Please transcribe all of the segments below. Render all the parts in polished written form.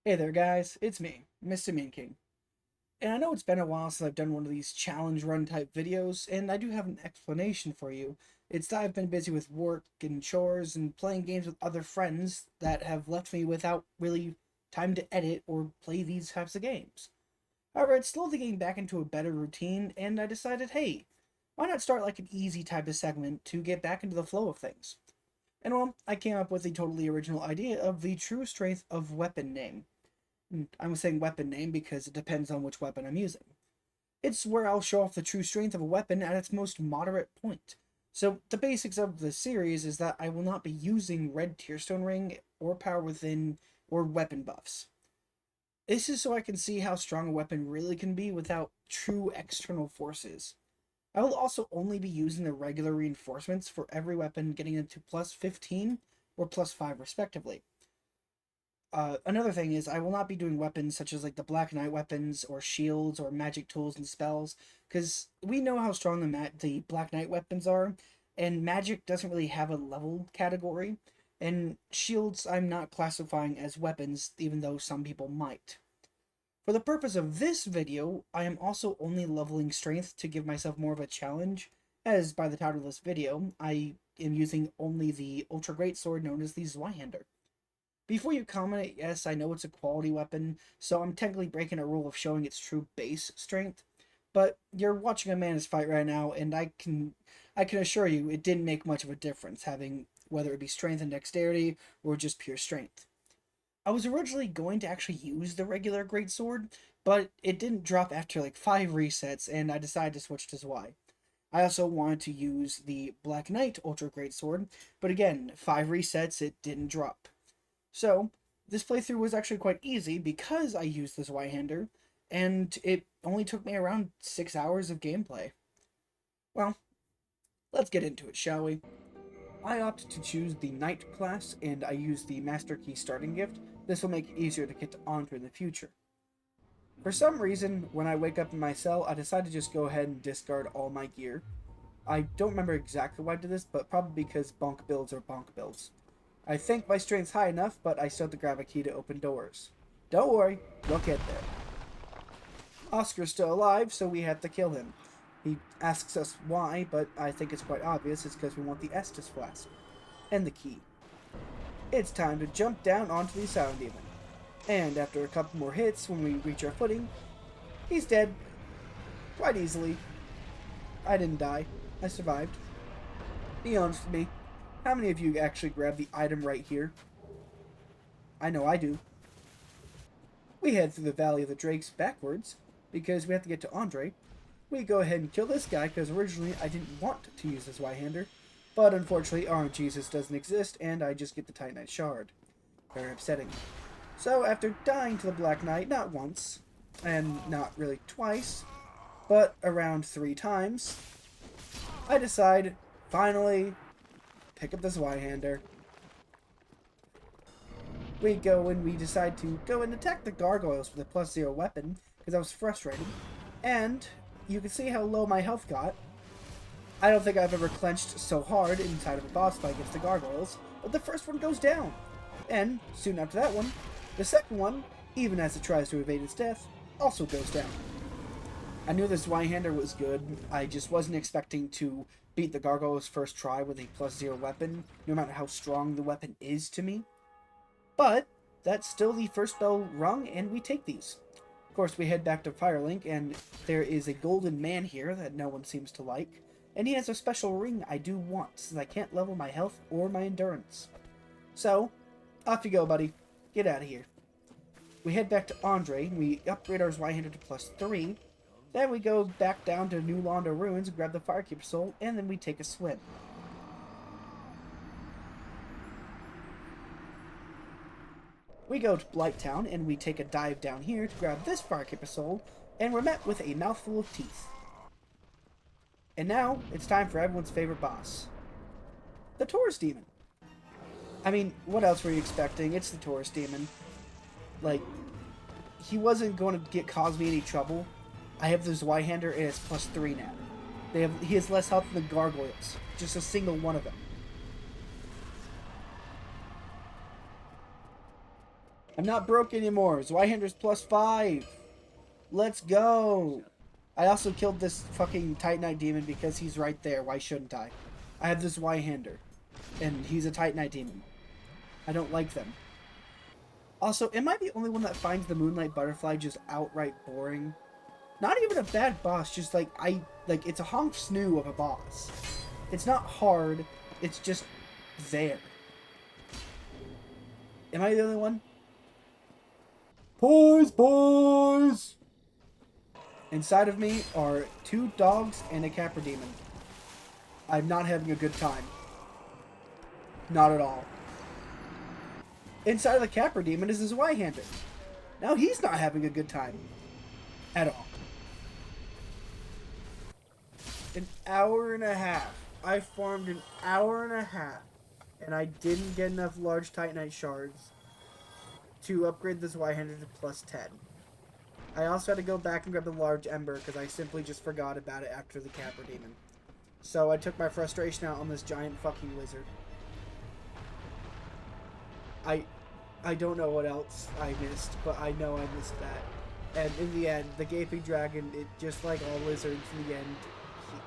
Hey there, guys. It's me, Mr. Mean King. And I know it's been a while since I've done one of these challenge run type videos, and I do have an explanation for you. It's that I've been busy with work and chores and playing games with other friends that have left me without really time to edit or play these types of games. However, it's slowly getting back into a better routine, and I decided, hey, why not start like an easy type of segment to get back into the flow of things? And well, I came up with the totally original idea of the true strength of weapon name. I'm saying weapon name because it depends on which weapon I'm using. It's where I'll show off the true strength of a weapon at its most moderate point. So the basics of the series is that I will not be using red tearstone ring or power within or weapon buffs. This is so I can see how strong a weapon really can be without true external forces. I will also only be using the regular reinforcements for every weapon getting into plus 15 or plus 5 respectively. Another thing is I will not be doing weapons such as like the Black Knight weapons or shields or magic tools and spells because we know how strong the Black Knight weapons are, and magic doesn't really have a level category, and shields I'm not classifying as weapons even though some people might. For the purpose of this video, I am also only leveling strength to give myself more of a challenge, as by the title of this video, I am using only the ultra great sword known as the Zweihander. Before you comment, yes, I know it's a quality weapon, so I'm technically breaking a rule of showing its true base strength. But you're watching a man's fight right now, and I can assure you it didn't make much of a difference having whether it be strength and dexterity or just pure strength. I was originally going to actually use the regular greatsword, but it didn't drop after like 5 resets, and I decided to switch to Zwei. I also wanted to use the Black Knight Ultra Greatsword, but again, 5 resets, it didn't drop. So, this playthrough was actually quite easy because I used the Zweihander, and it only took me around 6 hours of gameplay. Well, let's get into it, shall we? I opted to choose the Knight class, and I used the Master Key starting gift. This will make it easier to get to Andre in the future. For some reason, when I wake up in my cell, I decided to just go ahead and discard all my gear. I don't remember exactly why I did this, but probably because bonk builds are bonk builds. I think my strength's high enough, but I still have to grab a key to open doors. Don't worry, we'll get there. Oscar's still alive, so we have to kill him. He asks us why, but I think it's quite obvious. It's because we want the Estus flask. And the key. It's time to jump down onto the Sound Demon. And after a couple more hits, when we reach our footing, he's dead. Quite easily. I didn't die. I survived. Be honest with me. How many of you actually grab the item right here? I know I do. We head through the Valley of the Drakes backwards, because we have to get to Andre. We go ahead and kill this guy, because originally I didn't want to use this Zweihander, but unfortunately RNGesus doesn't exist, and I just get the Titanite Shard. Very upsetting. So after dying to the Black Knight, not once, and not really twice, but around 3 times, I decide, finally, pick up the Zweihander. We go and we decide to go and attack the gargoyles with a +0 weapon, because I was frustrated. And you can see how low my health got. I don't think I've ever clenched so hard inside of a boss fight against the gargoyles, but the first one goes down. And soon after that one, the second one, even as it tries to evade its death, also goes down. I knew this Zweihander was good. I just wasn't expecting to beat the gargoyles first try with a +0 weapon, no matter how strong the weapon is to me. But that's still the first bell rung, and we take these. Of course, we head back to Firelink, and there is a golden man here that no one seems to like, and he has a special ring I do want, since I can't level my health or my endurance. So, off you go, buddy. Get out of here. We head back to Andre, and we upgrade our Zweihander to +3. Then we go back down to New Londo Ruins, grab the Firekeeper Soul, and then we take a swim. We go to Blighttown, and we take a dive down here to grab this Firekeeper Soul, and we're met with a mouthful of teeth. And now, it's time for everyone's favorite boss. The Taurus Demon. I mean, what else were you expecting? It's the Taurus Demon. Like, he wasn't going to cause me any trouble. I have the Zweihander, and it's +3 now. He has less health than the gargoyles. Just a single one of them. I'm not broke anymore. Zweihander's +5. Let's go. I also killed this fucking Titanite demon because he's right there. Why shouldn't I? I have this Zweihander, and he's a Titanite demon. I don't like them. Also, am I the only one that finds the Moonlight Butterfly just outright boring? Not even a bad boss, just like, it's a honk snoo of a boss. It's not hard, it's just there. Am I the only one? Boys! Inside of me are 2 dogs and a Capra Demon. I'm not having a good time. Not at all. Inside of the Capra Demon is his Zweihander. Now he's not having a good time. At all. An hour and a half. I farmed an hour and a half. And I didn't get enough large Titanite shards to upgrade the Zweihander to +10. I also had to go back and grab the large ember because I simply just forgot about it after the Capra Demon. So I took my frustration out on this giant fucking lizard. I don't know what else I missed, but I know I missed that. And in the end, the Gaping Dragon, it just like all lizards, in the end,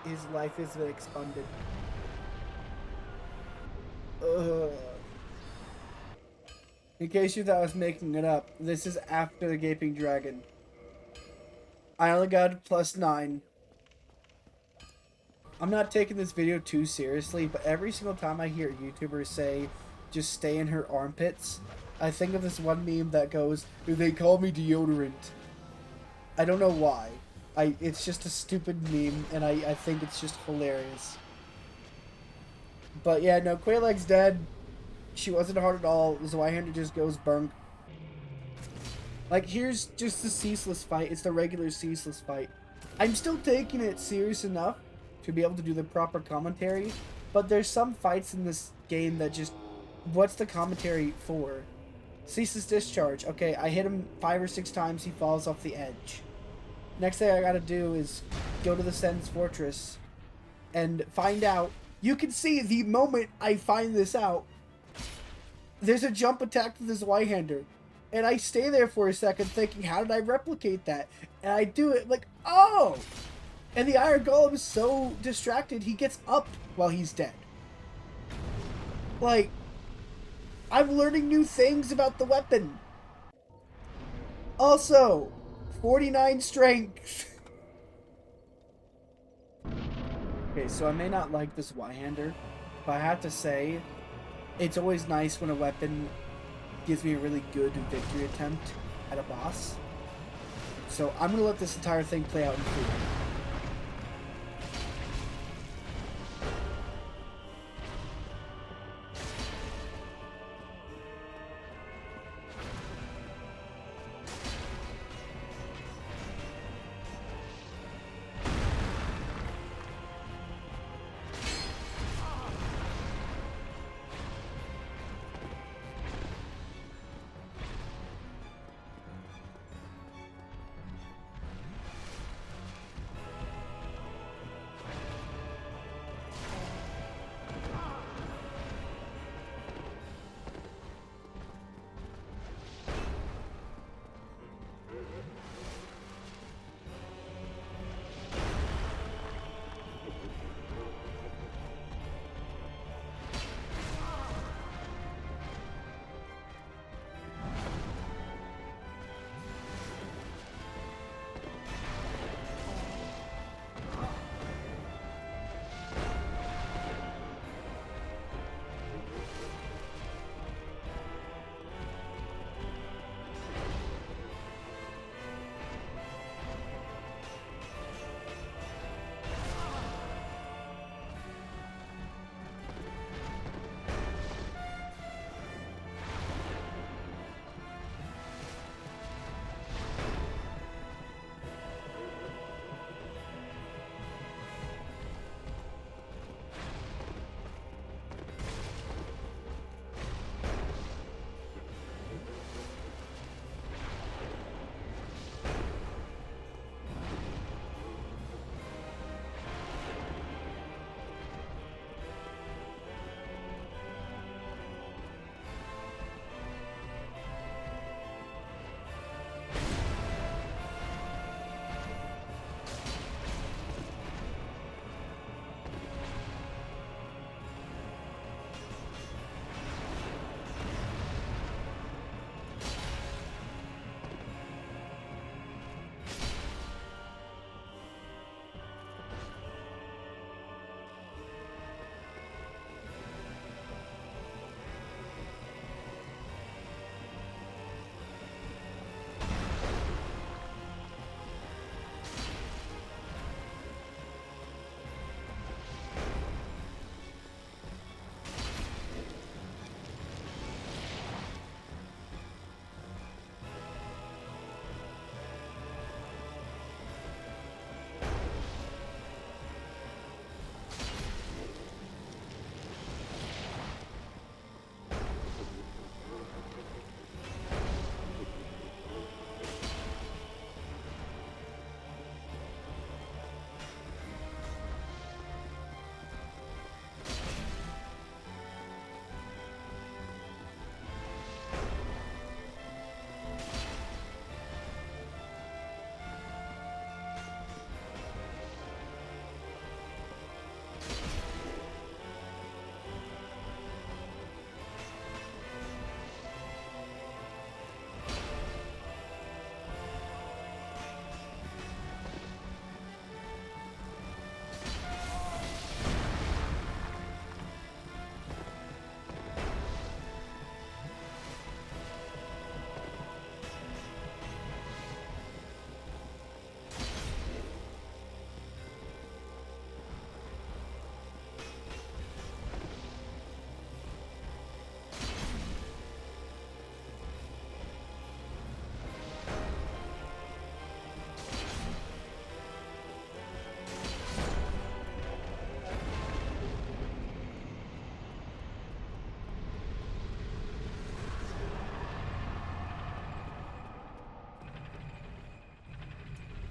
his life has been expended. Ugh. In case you thought I was making it up, this is after the Gaping Dragon. I only got +9. I'm not taking this video too seriously, but every single time I hear YouTubers say, just stay in her armpits, I think of this one meme that goes, they call me deodorant. I don't know why. It's just a stupid meme, and I think it's just hilarious. But yeah, no, Quayleg's dead. She wasn't hard at all. Zweihander just goes bunk. Like, here's just the ceaseless fight. It's the regular ceaseless fight. I'm still taking it serious enough to be able to do the proper commentary, but there's some fights in this game that just... What's the commentary for? Ceaseless discharge. Okay, I hit him 5 or 6 times, he falls off the edge. Next thing I gotta do is go to the Sen's Fortress and find out. You can see the moment I find this out, there's a jump attack to this Zweihander. And I stay there for a second thinking, how did I replicate that? And I do it, like, oh! And the Iron Golem is so distracted, he gets up while he's dead. Like, I'm learning new things about the weapon. Also, 49 strength. Okay, so I may not like this Zweihander, but I have to say, it's always nice when a weapon gives me a really good victory attempt at a boss. So I'm going to let this entire thing play out in freedom.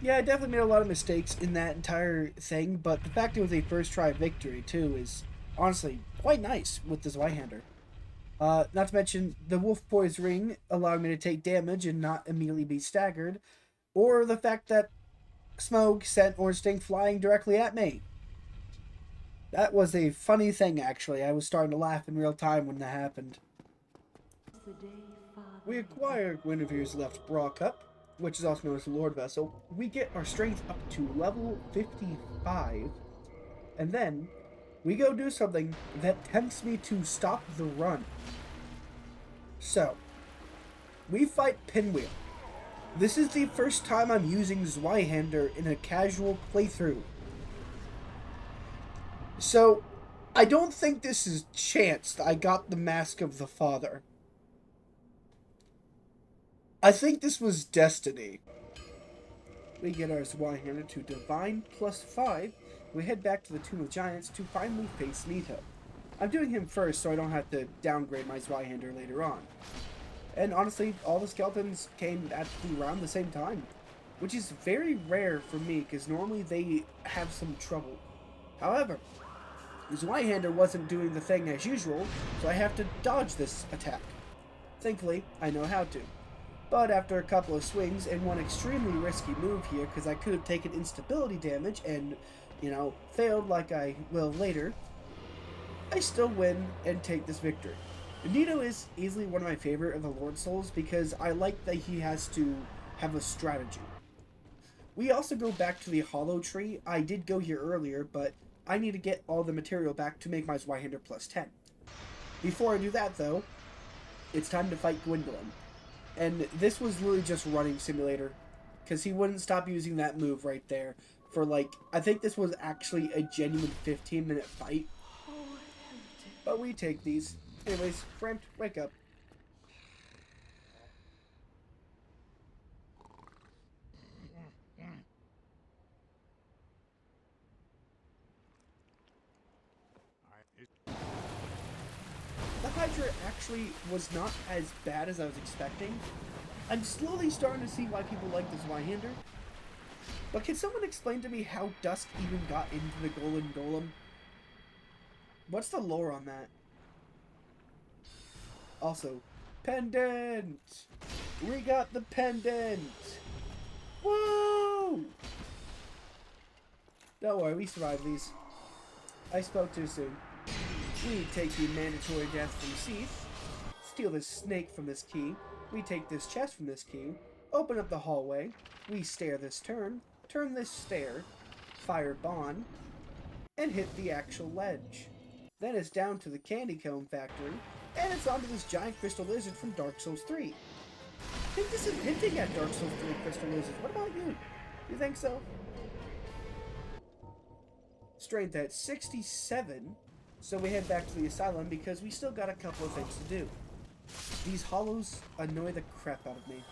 Yeah, I definitely made a lot of mistakes in that entire thing, but the fact it was a first try victory too is honestly quite nice with the Zweihander. Not to mention the Wolf Boy's ring allowing me to take damage and not immediately be staggered, or the fact that Smoke sent Orange Sting flying directly at me. That was a funny thing, actually. I was starting to laugh in real time when that happened. We acquire Guinevere's left bra cup, which is also known as the Lord Vessel. We get our strength up to level 55, and then we go do something that tempts me to stop the run. So, we fight Pinwheel. This is the first time I'm using Zweihander in a casual playthrough. So, I don't think this is chance that I got the Mask of the Father. I think this was destiny. We get our Zweihander to Divine +5. We head back to the Tomb of Giants to finally face Nito. I'm doing him first so I don't have to downgrade my Zweihander later on. And honestly, all the skeletons came at around the same time, which is very rare for me because normally they have some trouble. However, Zweihander wasn't doing the thing as usual, so I have to dodge this attack. Thankfully, I know how to. But after a couple of swings and one extremely risky move here, because I could have taken instability damage and, failed like I will later, I still win and take this victory. Nito is easily one of my favorite of the Lord Souls because I like that he has to have a strategy. We also go back to the Hollow Tree. I did go here earlier, but I need to get all the material back to make my Zweihander +10. Before I do that, though, it's time to fight Gwendolyn. And this was literally just running simulator, because he wouldn't stop using that move right there for I think this was actually a genuine 15-minute fight. But we take these. Anyways, Framped, wake up. The Hydra actually was not as bad as I was expecting. I'm slowly starting to see why people like the Zweihander. But can someone explain to me how Dusk even got into the Golem Golem? What's the lore on that? Also, pendant! We got the pendant! Woo! Don't worry, we survived these. I spoke too soon. We take the mandatory death from Seath, steal this snake from this key, we take this chest from this key, open up the hallway, we stair this turn this stair, fire Bond, and hit the actual ledge. Then it's down to the candy cone factory, and it's onto this giant crystal lizard from Dark Souls 3. I think this is hinting at Dark Souls 3 crystal lizards. What about you? You think so? Strength at 67, so we head back to the asylum because we still got a couple of things to do. These hollows annoy the crap out of me.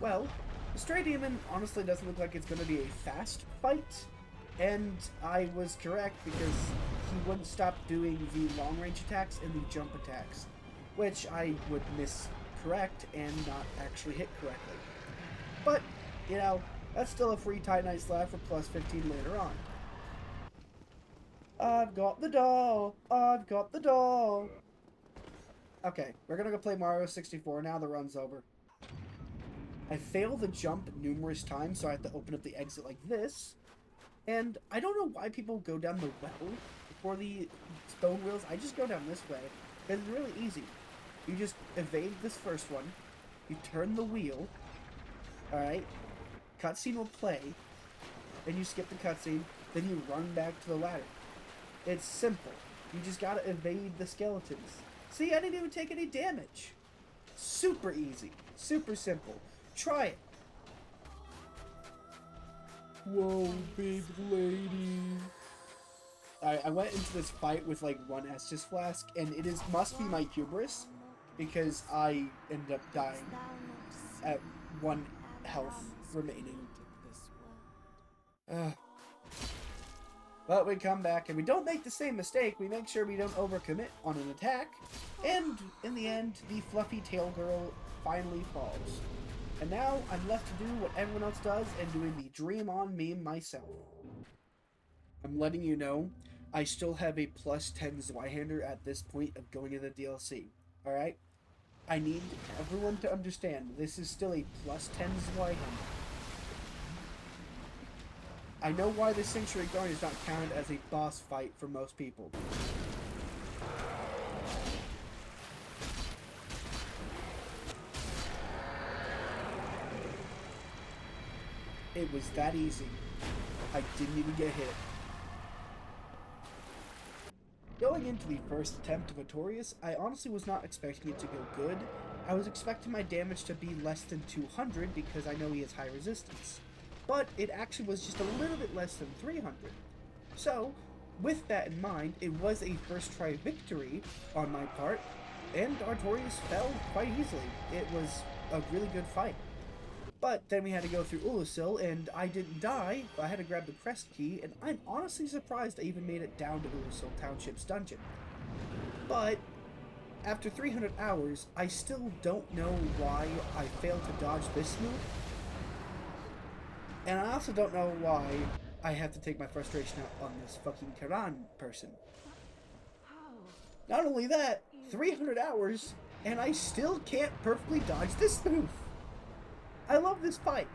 Well, the Stray Demon honestly doesn't look like it's going to be a fast fight, and I was correct because he wouldn't stop doing the long range attacks and the jump attacks, which I would miss correct and not actually hit correctly. But, that's still a free Titanite slab for +15 later on. I've got the doll! I've got the doll! Okay, we're gonna go play Mario 64 now the run's over. I failed the jump numerous times, so I have to open up the exit like this. And I don't know why people go down the well for the stone wheels. I just go down this way. It's really easy. You just evade this first one. You turn the wheel. Alright. Cutscene will play. Then you skip the cutscene. Then you run back to the ladder. It's simple. You just gotta evade the skeletons. See, I didn't even take any damage. Super easy. Super simple. Try it. Whoa, big lady. I went into this fight with one Estus flask, and it must be my hubris, because I ended up dying at 1 health remaining. But we come back, and we don't make the same mistake. We make sure we don't overcommit on an attack, and in the end, the fluffy tail girl finally falls. And now I'm left to do what everyone else does and doing the dream on meme myself. I'm letting you know, I still have a plus 10 Zweihander at this point of going into the DLC. Alright? I need everyone to understand, this is still a plus 10 Zweihander. I know why the Sanctuary Guard is not counted as a boss fight for most people. It was that easy. I didn't even get hit. Going into the first attempt of Victorious, I honestly was not expecting it to go good. I was expecting my damage to be less than 200 because I know he has high resistance. But it actually was just a little bit less than 300. So, with that in mind, it was a first try victory on my part, and Artorias fell quite easily. It was a really good fight. But then we had to go through Ulusil, and I didn't die, but I had to grab the crest key, and I'm honestly surprised I even made it down to Ulusil Township's dungeon. But after 300 hours, I still don't know why I failed to dodge this move. And I also don't know why I have to take my frustration out on this fucking Karan person. Not only that, 300 hours, and I still can't perfectly dodge this move. I love this fight,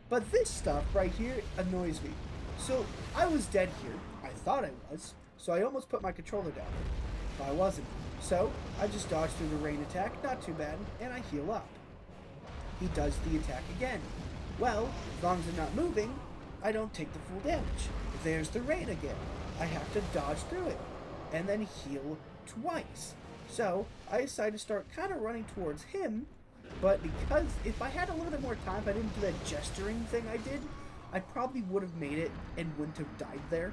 but this stuff right here annoys me. So I was dead here. I thought I was, so I almost put my controller down, but I wasn't. So I just dodged through the rain attack, not too bad, and I heal up. He does the attack again. Well, as long as I'm not moving, I don't take the full damage. There's the rain again. I have to dodge through it, and then heal twice. So I decided to start kind of running towards him, but because if I had a little bit more time, if I didn't do that gesturing thing I did, I probably would have made it and wouldn't have died there.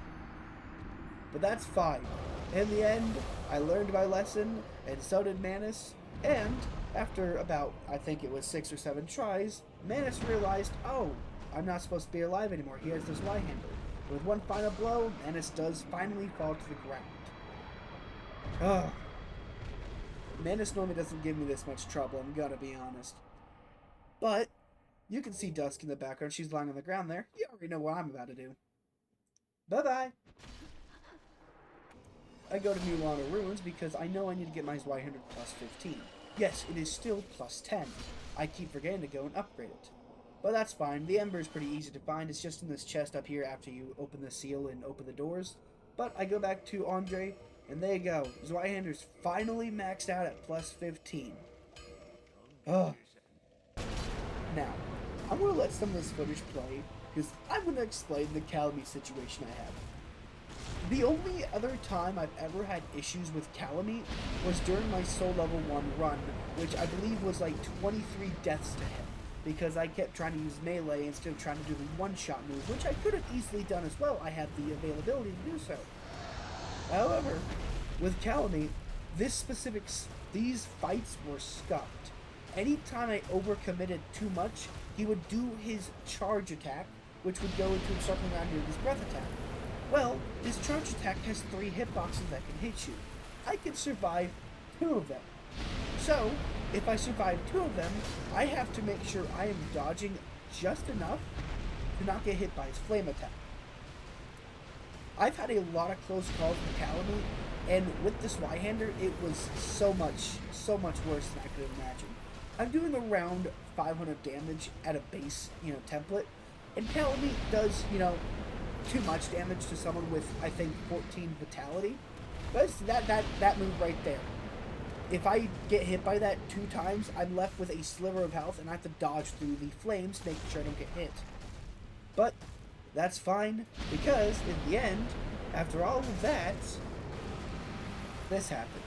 But that's fine. In the end, I learned my lesson, and so did Manus, and after about, I think it was 6 or 7 tries, Manus realized, oh, I'm not supposed to be alive anymore. He has this Zweihander. With one final blow, Manus does finally fall to the ground. Ugh. Manus normally doesn't give me this much trouble, I'm gonna be honest. But, you can see Dusk in the background. She's lying on the ground there. You already know what I'm about to do. Bye-bye! I go to New Lana Ruins because I know I need to get my Zweihander plus 15. Yes, it is still plus 10. I keep forgetting to go and upgrade it. But that's fine. The Ember is pretty easy to find. It's just in this chest up here after you open the seal and open the doors. But I go back to Andre, and there you go. Zweihander's finally maxed out at plus 15. Ugh. Now, I'm going to let some of this footage play, because I'm going to explain the Calamy situation I have. The only other time I've ever had issues with Calamite was during my Soul Level 1 run, which I believe was like 23 deaths to him, because I kept trying to use melee instead of trying to do the one-shot move, which I could have easily done as well. I had the availability to do so. However, with Calamite, these fights were scuffed. Anytime I overcommitted too much, he would do his charge attack, which would go into circling around doing his breath attack. Well, his charge attack has 3 hitboxes that can hit you. I can survive 2 of them. So, if I survive 2 of them, I have to make sure I am dodging just enough to not get hit by his flame attack. I've had a lot of close calls with Calamite, and with this Zweihander, it was so much worse than I could imagine. I'm doing around 500 damage at a base, template, and Calamite does, too much damage to someone with, I think, 14 vitality. But it's that move right there. If I get hit by that 2 times, I'm left with a sliver of health, and I have to dodge through the flames, making sure I don't get hit. But that's fine, because in the end, after all of that, this happened.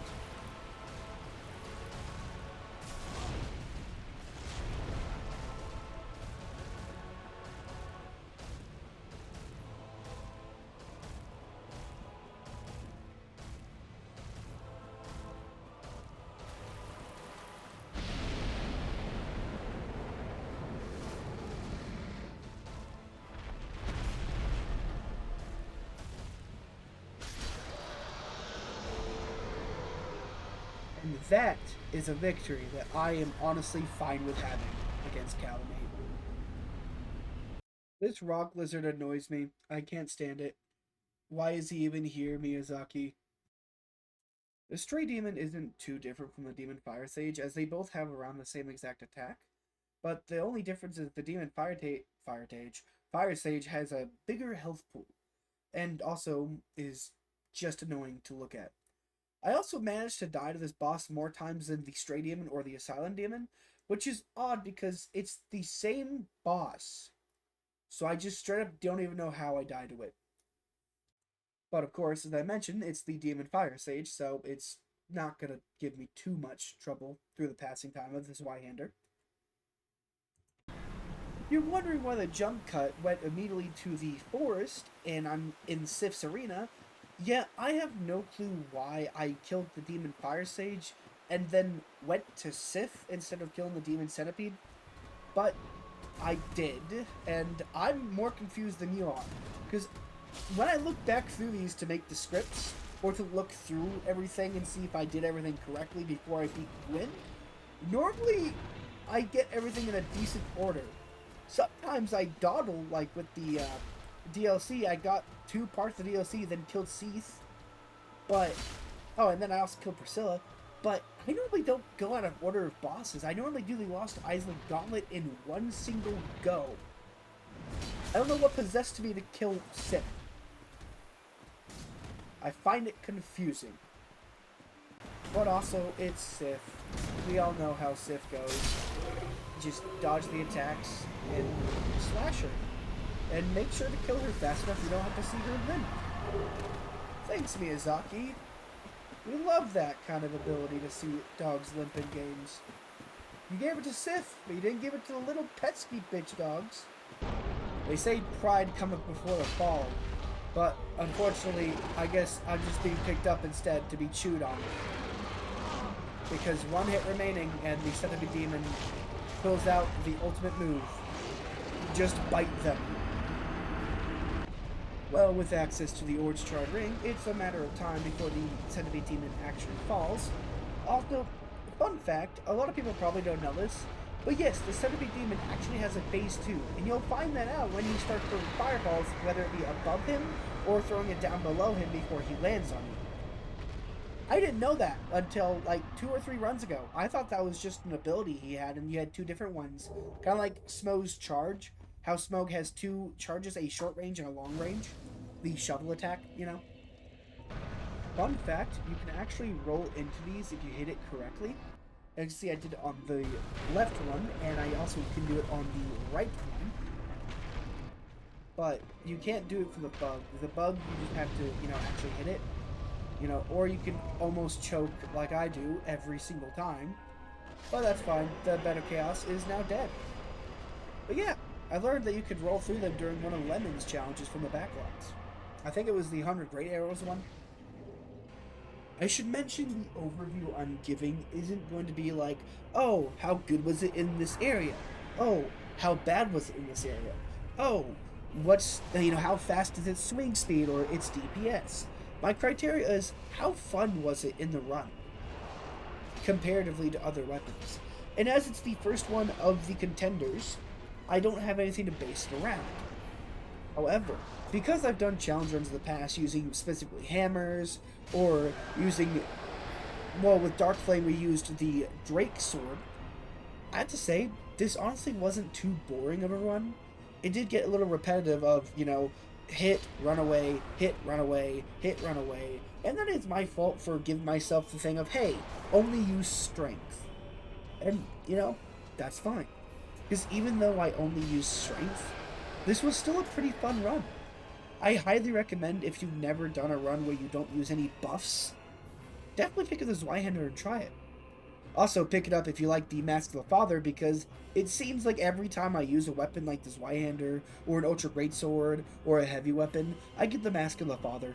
And that is a victory that I am honestly fine with having against Calamite. This rock lizard annoys me. I can't stand it. Why is he even here, Miyazaki? The Stray Demon isn't too different from the Demon Fire Sage, as they both have around the same exact attack. But the only difference is the Demon Fire Sage has a bigger health pool, and also is just annoying to look at. I also managed to die to this boss more times than the Stray Demon or the Asylum Demon, which is odd because it's the same boss. So I just straight up don't even know how I died to it. But of course, as I mentioned, it's the Demon Fire Sage, so it's not going to give me too much trouble through the passing time of this Zweihander. You're wondering why the jump cut went immediately to the forest, and I'm in Sif's arena. Yeah, I have no clue why I killed the Demon Fire Sage and then went to Sif instead of killing the Demon Centipede, but I did, and I'm more confused than you are, because when I look back through these to make the scripts, or to look through everything and see if I did everything correctly before I beat Gwyn, normally I get everything in a decent order. Sometimes I dawdle, like with the DLC. I got 2 parts of the DLC, then killed Cease, but oh, and then I also killed Priscilla. But I normally don't go out of order of bosses. I normally do the Lost Island Gauntlet in one single go. I don't know what possessed me to kill Sif. I find it confusing. But also, it's Sif. We all know how Sif goes. Just dodge the attacks and slash her. And make sure to kill her fast enough you don't have to see her limp. Thanks, Miyazaki. We love that kind of ability to see dogs limp in games. You gave it to Sif, but you didn't give it to the little pesky bitch dogs. They say pride cometh before the fall, but unfortunately, I guess I'm just being picked up instead to be chewed on. Because 1 hit remaining and the Centipede Demon pulls out the ultimate move. Just bite them. Well, with access to the Orange Charred Ring, it's a matter of time before the Centipede Demon actually falls. Also, fun fact, a lot of people probably don't know this, but yes, the Centipede Demon actually has a phase 2, and you'll find that out when you start throwing fireballs, whether it be above him or throwing it down below him before he lands on you. I didn't know that until like 2 or 3 runs ago. I thought that was just an ability he had, and you had 2 different ones. Kind of like Smoug's charge. How Smoug has 2 charges, a short range and a long range. The shovel attack, you know. Fun fact, you can actually roll into these if you hit it correctly. As you see, I did it on the left one, and I also can do it on the right one. But you can't do it for the bug. With the bug, you just have to, you know, actually hit it. You know, or you can almost choke like I do every single time. But that's fine. The Bed of Chaos is now dead. But yeah, I learned that you could roll through them during one of Lemon's challenges from the backlogs. I think it was the 100 Great Arrows one. I should mention the overview I'm giving isn't going to be like, oh, how good was it in this area? Oh, how bad was it in this area? Oh, what's, you know, how fast is its swing speed or its DPS? My criteria is, how fun was it in the run, comparatively to other weapons? And as it's the first one of the contenders, I don't have anything to base it around. However, because I've done challenge runs in the past using specifically hammers, or using, well, with Dark Flame we used the Drake Sword, I have to say, this honestly wasn't too boring of a run. It did get a little repetitive of, you know, hit, run away, hit, run away, hit, run away, and then it's my fault for giving myself the thing of, hey, only use Strength. And, you know, that's fine. Because even though I only use Strength, this was still a pretty fun run. I highly recommend, if you've never done a run where you don't use any buffs, definitely pick up the Zweihander and try it. Also, pick it up if you like the Mask of the Father, because it seems like every time I use a weapon like the Zweihander, or an Ultra Greatsword, or a heavy weapon, I get the Mask of the Father.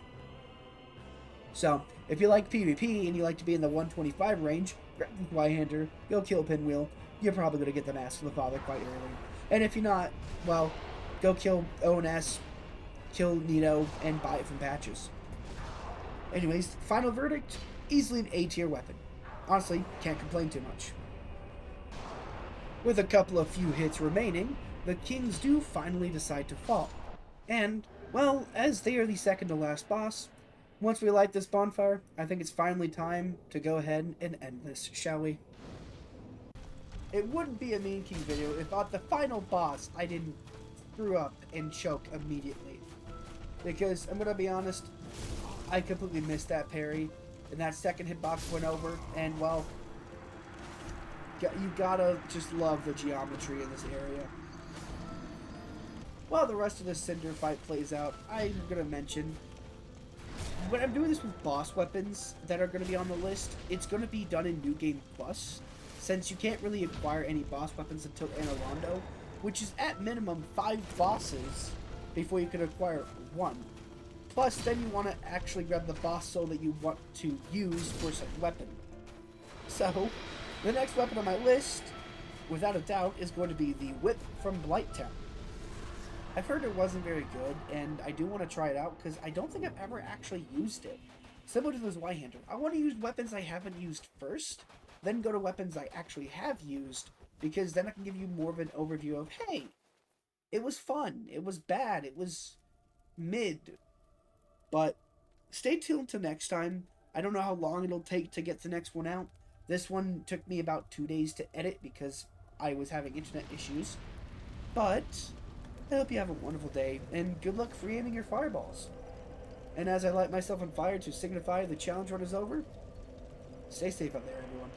So, if you like PvP and you like to be in the 125 range, grab the Zweihander, go kill Pinwheel. You're probably going to get the Mask of the Father quite early. And if you're not, well, go kill ONS, kill Nito, and buy it from patches. Anyways, final verdict, easily an A tier weapon. Honestly, can't complain too much. With a couple of few hits remaining, the kings do finally decide to fall. And, well, as they are the second to last boss, once we light this bonfire, I think it's finally time to go ahead and end this, shall we? It wouldn't be a Mean King video if at the final boss I didn't screw up and choke immediately. Because, I'm gonna be honest, I completely missed that parry, and that second hitbox went over, and well, you gotta just love the geometry in this area. While the rest of the Cinder fight plays out, I'm gonna mention, when I'm doing this with boss weapons that are gonna be on the list, it's gonna be done in New Game Plus, since you can't really acquire any boss weapons until Anorondo, which is at minimum 5 bosses before you can acquire one. Plus, then you want to actually grab the boss soul that you want to use for said weapon. So, the next weapon on my list, without a doubt, is going to be the Whip from Blighttown. I've heard it wasn't very good, and I do want to try it out because I don't think I've ever actually used it. Similar to the Zweihander, I want to use weapons I haven't used first, then go to weapons I actually have used, because then I can give you more of an overview of, hey, it was fun, it was bad, it was mid. But stay tuned till next time. I don't know how long it'll take to get the next one out. This one took me about 2 days to edit because I was having internet issues. But I hope you have a wonderful day, and good luck free aiming your fireballs. And as I light myself on fire to signify the challenge run is over, stay safe out there, everyone.